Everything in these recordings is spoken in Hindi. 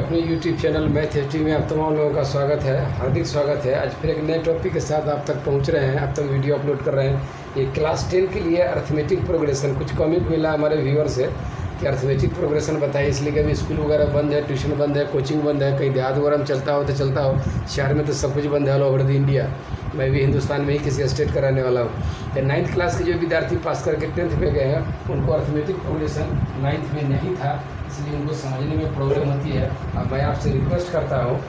अपने YouTube चैनल मैथ हिस्ट्री में आप तमाम लोगों का स्वागत है, हार्दिक स्वागत है। आज फिर एक नए टॉपिक के साथ आप तक पहुंच रहे हैं, आप तक वीडियो अपलोड कर रहे हैं। ये क्लास 10 के लिए अर्थमेटिक प्रोग्रेशन, कुछ कमेंट मिला हमारे व्यूअर से कि अर्थमेटिक प्रोग्रेशन बताइए, इसलिए कि अभी स्कूल वगैरह बंद है, ट्यूशन बंद है, कोचिंग बंद है, कहीं देहात वगैरह में चलता हो तो चलता हो, शहर में तो सब कुछ बंद है ऑल ओवर द इंडिया। मैं भी हिंदुस्तान में ही किसी स्टेट का रहने वाला हूँ। 9th क्लास के जो विद्यार्थी पास करके 10th में गए हैं उनको अर्थमेटिक प्रोग्रेशन 9th में नहीं था, इसलिए उनको समझने में प्रॉब्लम होती है। अब मैं आपसे रिक्वेस्ट करता हूँ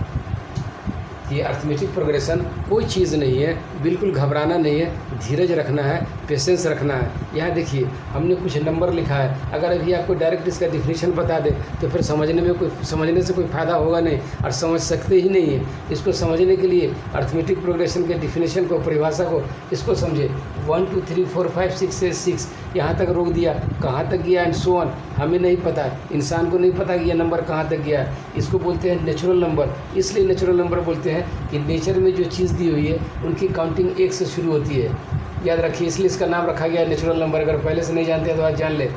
कि अर्थमेटिक प्रोग्रेशन कोई चीज़ नहीं है, बिल्कुल घबराना नहीं है, धीरज रखना है, पेशेंस रखना है। यहाँ देखिए हमने कुछ नंबर लिखा है, अगर अभी आपको डायरेक्ट इसका डिफिनीशन बता दे तो फिर समझने से कोई फ़ायदा होगा नहीं और समझ सकते ही नहीं है। इसको समझने के लिए अर्थमेटिक प्रोग्रेशन के डिफिनीशन को, परिभाषा को, इसको समझे। 1 2 3 4 5 6 से 6 यहाँ तक रोक दिया, कहाँ तक गया एंड सो ऑन हमें नहीं पता, इंसान को नहीं पता कि यह नंबर कहाँ तक गया। इसको बोलते हैं नेचुरल नंबर। इसलिए नेचुरल नंबर बोलते हैं कि नेचर में जो चीज़ दी हुई है उनकी काउंटिंग 1 से शुरू होती है, याद रखिए। इसलिए इसका नाम रखा गया है नेचुरल नंबर। अगर पहले से नहीं जानते हैं तो आज जान ले।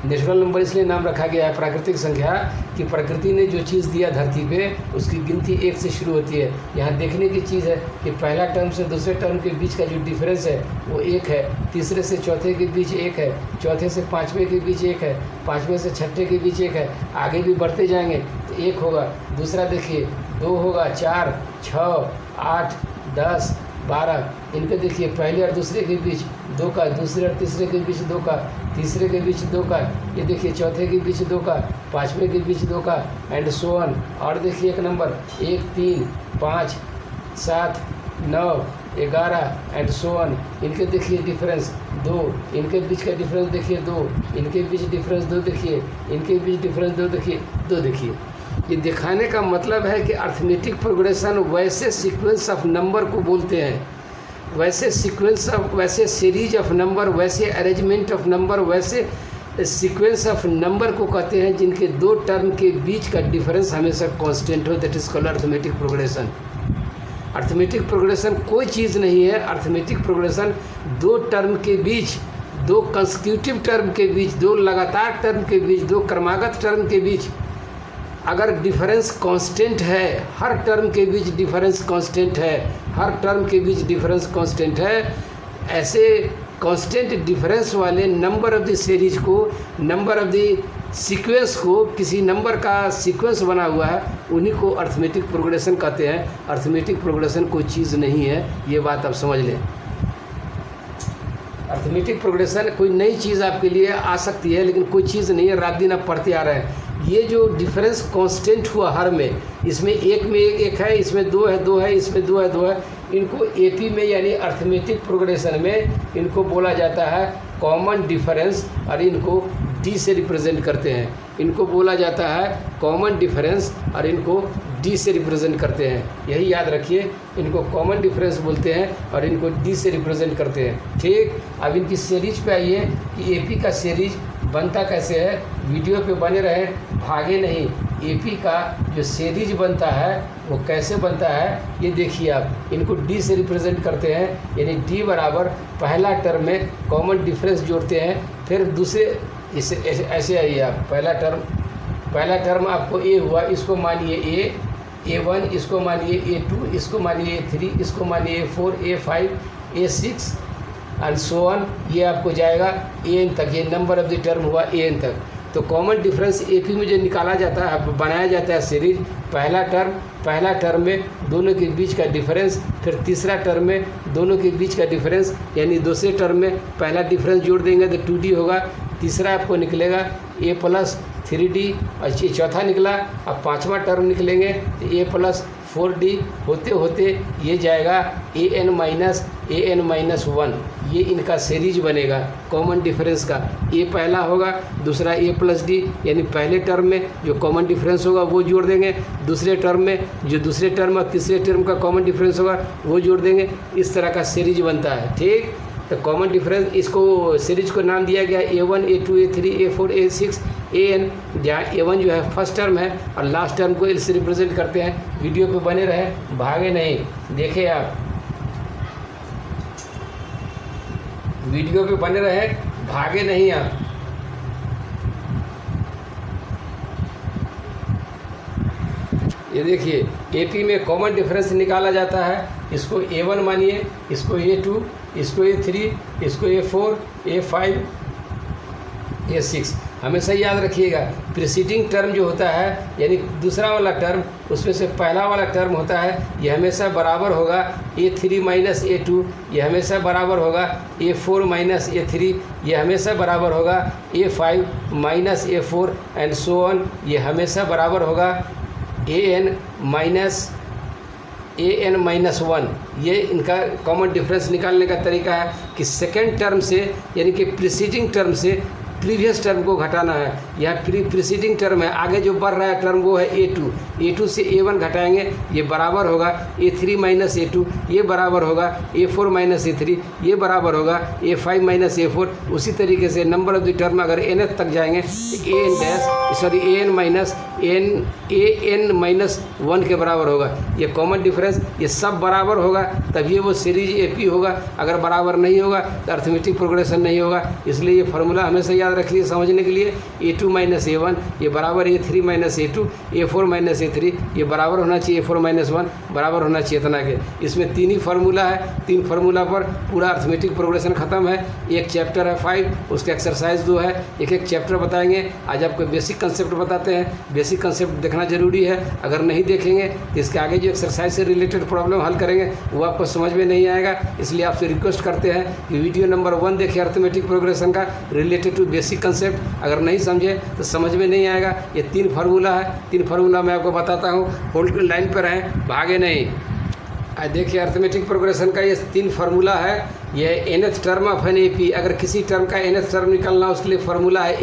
नेचुरल नंबर इसलिए नाम रखा गया है प्राकृतिक संख्या कि प्रकृति ने जो चीज़ दिया धरती पे उसकी गिनती 1 से शुरू होती है। यहाँ देखने की चीज़ है कि पहला टर्म से दूसरे टर्म के बीच का जो डिफरेंस है वो 1 है, तीसरे से चौथे के बीच 1 है, चौथे से पाँचवें के बीच 1 है, पाँचवें से छठे के बीच 1 है। आगे भी बढ़ते जाएंगे तो 1 होगा। दूसरा देखिए 2 होगा, 4 6 8 10 12। इनके देखिए पहले और दूसरे के बीच 2 का, दूसरे और तीसरे के बीच 2 का, तीसरे के बीच 2 का, ये देखिए चौथे के बीच 2 का, पाँचवें के बीच 2 का एंड सो ऑन। और देखिए एक नंबर 1 3 5 7 9 11 एंड सो ऑन। इनके देखिए डिफरेंस 2, इनके बीच का डिफरेंस देखिए 2, इनके बीच डिफरेंस 2 देखिए, इनके बीच डिफरेंस 2 देखिए, 2 देखिए। ये दिखाने का मतलब है कि अर्थमेटिक प्रोग्रेशन वैसे सीक्वेंस ऑफ नंबर को बोलते हैं, वैसे सीक्वेंस ऑफ, वैसे सीरीज ऑफ नंबर, वैसे अरेंजमेंट ऑफ नंबर, वैसे सीक्वेंस ऑफ नंबर को कहते हैं जिनके 2 टर्म के बीच का डिफरेंस हमेशा कांस्टेंट हो। That is called arithmetic progression. Arithmetic progression कोई चीज़ नहीं है। अर्थमेटिक प्रोग्रेशन 2 टर्म के बीच, 2 कंसेक्यूटिव टर्म के बीच, 2 लगातार टर्म के बीच, 2 क्रमागत टर्म के बीच अगर डिफरेंस कांस्टेंट है, हर टर्म के बीच डिफरेंस कांस्टेंट है, हर टर्म के बीच डिफरेंस कांस्टेंट है, ऐसे कांस्टेंट डिफरेंस वाले नंबर ऑफ द सीरीज को, नंबर ऑफ द सीक्वेंस को, किसी नंबर का सीक्वेंस बना हुआ है, उन्हीं को अर्थमेटिक प्रोग्रेशन कहते हैं। अर्थमेटिक प्रोग्रेशन कोई चीज़ नहीं है, ये बात आप समझ लें। अर्थमेटिक प्रोग्रेशन कोई नई चीज़ आपके लिए आ सकती है, लेकिन कोई चीज़ नहीं है। रात दिन आप पढ़ते आ रहे हैं। ये जो डिफरेंस कांस्टेंट हुआ हर में, इसमें 1 में 1 है, इसमें 2 है 2 है, इसमें 2 है 2 है, इनको एपी में यानी अर्थमेटिक प्रोग्रेशन में इनको बोला जाता है कॉमन डिफरेंस, और इनको डी से रिप्रेजेंट करते हैं। इनको बोला जाता है कॉमन डिफरेंस और इनको डी से रिप्रेजेंट करते हैं। यही याद रखिए, इनको कॉमन डिफरेंस बोलते हैं और इनको डी से रिप्रेजेंट करते हैं। ठीक, अब इनकी सीरीज पे आइए कि एपी का सीरीज बनता कैसे है। वीडियो पे बने रहे, भागे नहीं। एपी का जो सीरीज बनता है वो कैसे बनता है ये देखिए आप। इनको डी से रिप्रेजेंट करते हैं, यानी डी बराबर पहला टर्म में कॉमन डिफरेंस जोड़ते हैं, फिर दूसरे इसे ऐसे आइए आप। पहला टर्म आपको ए हुआ, इसको मानिए A1, इसको मानिए A2, इसको मानिए A3, इसको मानिए A4, A5, A6 and so on. ये आपको जाएगा AN तक, ये नंबर ऑफ द टर्म हुआ AN तक। तो कॉमन डिफरेंस एपी में जो निकाला जाता है, बनाया जाता है सीरीज, पहला टर्म में दोनों के बीच का डिफरेंस, फिर तीसरा टर्म में दोनों के बीच का डिफरेंस, यानी दूसरे टर्म में पहला डिफरेंस जोड़ देंगे तो 2D होगा, तीसरा आपको निकलेगा A प्लस 3D, और चौथा निकला। अब 5वां टर्म निकलेंगे तो A प्लस 4D होते होते ये जाएगा AN माइनस 1। ये इनका सीरीज बनेगा कॉमन डिफरेंस का। ए पहला होगा, दूसरा A प्लस D, यानी पहले टर्म में जो कॉमन डिफरेंस होगा वो जोड़ देंगे, दूसरे टर्म में जो दूसरे टर्म और तीसरे टर्म का कॉमन डिफरेंस होगा वो जोड़ देंगे। इस तरह का सीरीज बनता है। ठीक, तो कॉमन डिफरेंस, इसको सीरीज को नाम दिया गया A1 A2 A3 A4 A6 AN, जहाँ A1 जो है फर्स्ट टर्म है और लास्ट टर्म को L से रिप्रेजेंट करते हैं। वीडियो पे बने रहे, भागे नहीं। देखें आप, वीडियो पे बने रहे, भागे नहीं आप। ये देखिए AP में कॉमन डिफरेंस निकाला जाता है। इसको A1 मानिए, इसको A2, इसको A3, इसको A4, A5, A6। हमेशा याद रखिएगा प्रीसीडिंग टर्म जो होता है यानी दूसरा वाला टर्म, उसमें से पहला वाला टर्म होता है, ये हमेशा बराबर होगा A3 माइनस A2, ये हमेशा बराबर होगा A4 माइनस A3, ये हमेशा बराबर होगा A5 minus A4 and so on. ये हमेशा बराबर होगा AN माइनस 1। ये इनका कॉमन डिफरेंस निकालने का तरीका है कि सेकेंड टर्म से यानी कि प्रीसीडिंग टर्म से प्रीवियस टर्म को घटाना है। यहाँ प्रीसीडिंग टर्म है, आगे जो बढ़ रहा है टर्म वो है A2 से A1 घटाएंगे, ये बराबर होगा A3 माइनस A2, ये बराबर होगा A4 माइनस A3, ये बराबर होगा A5 माइनस A4। उसी तरीके से नंबर ऑफ द टर्म अगर nth तक जाएंगे तो AN माइनस 1 के बराबर होगा। ये कॉमन डिफरेंस, ये सब बराबर होगा तभी वो सीरीज AP होगा। अगर बराबर नहीं होगा तो अर्थमेटिक प्रोग्रेशन नहीं होगा। इसलिए ये फार्मूला हमेशा याद रखिए समझने के लिए। A2 माइनस A1 ये बराबर A3 minus A2, A4 minus A3 ये बराबर होना चाहिए A4 माइनस 1, बराबर होना चाहिए इतना के। इसमें 3 ही फार्मूला है, 3 फार्मूला पर पूरा अर्थमेटिक प्रोग्रेशन खत्म है। एक चैप्टर है 5, उसका एक्सरसाइज 2 है। एक एक चैप्टर बताएंगे। आज आपको बेसिक कंसेप्ट बताते हैं। बेसिक कंसेप्ट देखना जरूरी है। अगर नहीं देखेंगे तो इसके आगे जो एक्सरसाइज से रिलेटेड प्रॉब्लम हल करेंगे वो आपको समझ में नहीं आएगा। इसलिए आपसे रिक्वेस्ट करते हैं कि वीडियो नंबर 1 देखिए अर्थमेटिक प्रोग्रेशन का रिलेटेड टू बेसिक कंसेप्ट। अगर नहीं समझे तो समझ में नहीं आएगा। ये 3 फार्मूला है, 3 फार्मूला मैं आपको बताता हूँ। होल्ड लाइन पर रहें, भागे नहीं। देखिए अर्थमेटिक प्रोग्रेशन का ये 3 फार्मूला है। यह nth term of an AP। अगर किसी टर्म का nth टर्म निकालना उसके लिए फार्मूला है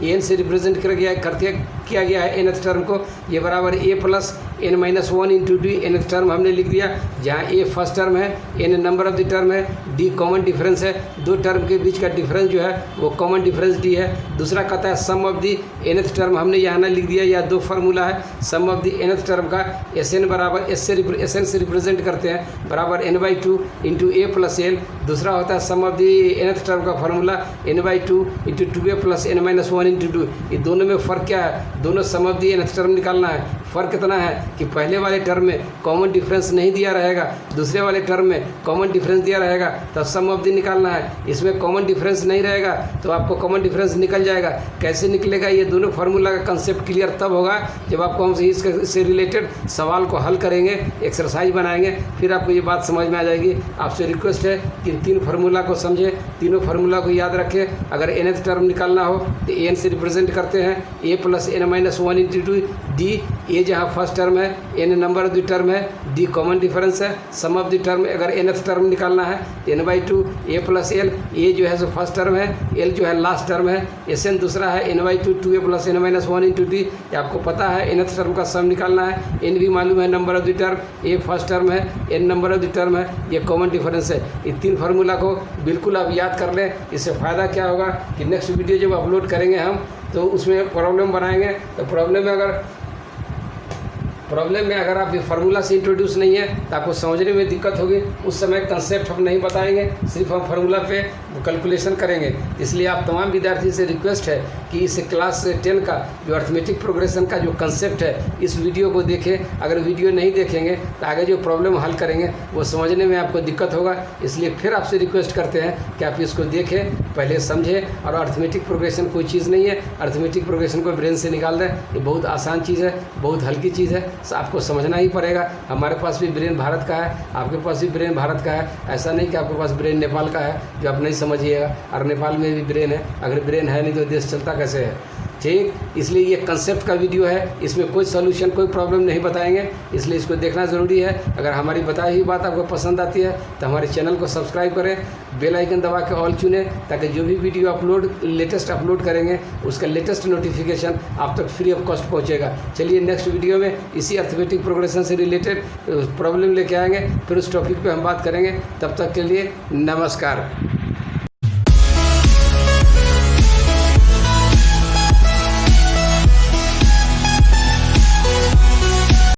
AN से रिप्रेजेंट किया गया है nth टर्म को। ये बराबर A plus N minus 1 into D। nth term हमने लिख दिया, जहाँ A फर्स्ट टर्म है, N number of the term है, D कॉमन डिफरेंस है। 2 टर्म के बीच का डिफरेंस जो है वो कॉमन डिफरेंस D है। दूसरा कहता है सम ऑफ द nth टर्म, हमने यहाँ ना लिख दिया। यह 2 फार्मूला है। सम ऑफ द nth टर्म का Sn बराबर Sn से रिप्रेजेंट करते हैं, बराबर N/2 into A plus L। दूसरा होता है सम ऑफ दी nth टर्म का formula N/2 into 2A plus N minus 1 into 2। ये दोनों में फ़र्क क्या है? दोनों सम ऑफ दी nth टर्म निकालना है। फ़र्क कितना है कि पहले वाले टर्म में कॉमन डिफरेंस नहीं दिया रहेगा, दूसरे वाले टर्म में कॉमन डिफरेंस दिया रहेगा, तब सम ऑफ दी निकालना है। इसमें कॉमन डिफरेंस नहीं रहेगा तो आपको कॉमन डिफरेंस निकल जाएगा। कैसे निकलेगा? ये दोनों फार्मूला का कंसेप्ट क्लियर तब होगा जब आपको हम इससे रिलेटेड सवाल को हल करेंगे, एक्सरसाइज बनाएंगे, फिर आपको ये बात समझ में आ जाएगी। आपसे रिक्वेस्ट है कि 3 फार्मूला को समझें, तीनों फार्मूला को याद रखें। अगर nth टर्म निकालना हो तो N से रिप्रेजेंट करते हैं A plus N minus 1 into 2 D। A जहाँ फर्स्ट टर्म है, N number of the term है, D कॉमन डिफरेंस है। सम ऑफ द टर्म अगर nth टर्म निकालना है N/2 A plus L। A जो है सो फर्स्ट टर्म है, L जो है लास्ट टर्म है, Sn दूसरा है N/2 2A plus N minus 1 into D। ये आपको पता है nth टर्म का सम निकालना है। N भी मालूम है number of the term, A first term है, N number of the term है, ये कॉमन डिफरेंस है। ये 3 फार्मूला को बिल्कुल आप याद कर लें। इससे फ़ायदा क्या होगा कि नेक्स्ट वीडियो जब अपलोड करेंगे हम तो उसमें प्रॉब्लम बनाएंगे तो प्रॉब्लम में अगर आप फार्मूला से इंट्रोड्यूस नहीं है तो आपको समझने में दिक्कत होगी। उस समय कंसेप्ट हम नहीं बताएंगे, सिर्फ हम फार्मूला पे कैलकुलेशन करेंगे। इसलिए आप तमाम विद्यार्थी से रिक्वेस्ट है कि इस क्लास 10 का जो अर्थमेटिक प्रोग्रेशन का जो कंसेप्ट है इस वीडियो को देखें। अगर वीडियो नहीं देखेंगे तो आगे जो प्रॉब्लम हल करेंगे वो समझने में आपको दिक्कत होगा। इसलिए फिर आपसे रिक्वेस्ट करते हैं कि आप इसको देखें, पहले समझें। और अर्थमेटिक प्रोग्रेशन कोई चीज़ नहीं है, अर्थमेटिक प्रोग्रेशन को ब्रेन से निकाल दें। ये बहुत आसान चीज़ है, बहुत हल्की चीज़ है, आपको समझना ही पड़ेगा। हमारे पास भी ब्रेन भारत का है, आपके पास भी ब्रेन भारत का है। ऐसा नहीं कि आपके पास ब्रेन नेपाल का है जो आप नहीं समझिएगा। और नेपाल में भी ब्रेन है, अगर ब्रेन है नहीं तो देश चलता कैसे है? ठीक, इसलिए ये कंसेप्ट का वीडियो है, इसमें कोई सॉल्यूशन कोई प्रॉब्लम नहीं बताएंगे, इसलिए इसको देखना ज़रूरी है। अगर हमारी बताई हुई बात आपको पसंद आती है तो हमारे चैनल को सब्सक्राइब करें, बेल आइकन दबा के ऑल चुनें, ताकि जो भी वीडियो लेटेस्ट अपलोड करेंगे उसका लेटेस्ट नोटिफिकेशन आप तक फ्री ऑफ कॉस्ट पहुँचेगा। चलिए नेक्स्ट वीडियो में इसी अर्थमेटिक प्रोग्रेशन से रिलेटेड प्रॉब्लम लेके आएंगे, फिर उस टॉपिक पर हम बात करेंगे। तब तक के लिए नमस्कार।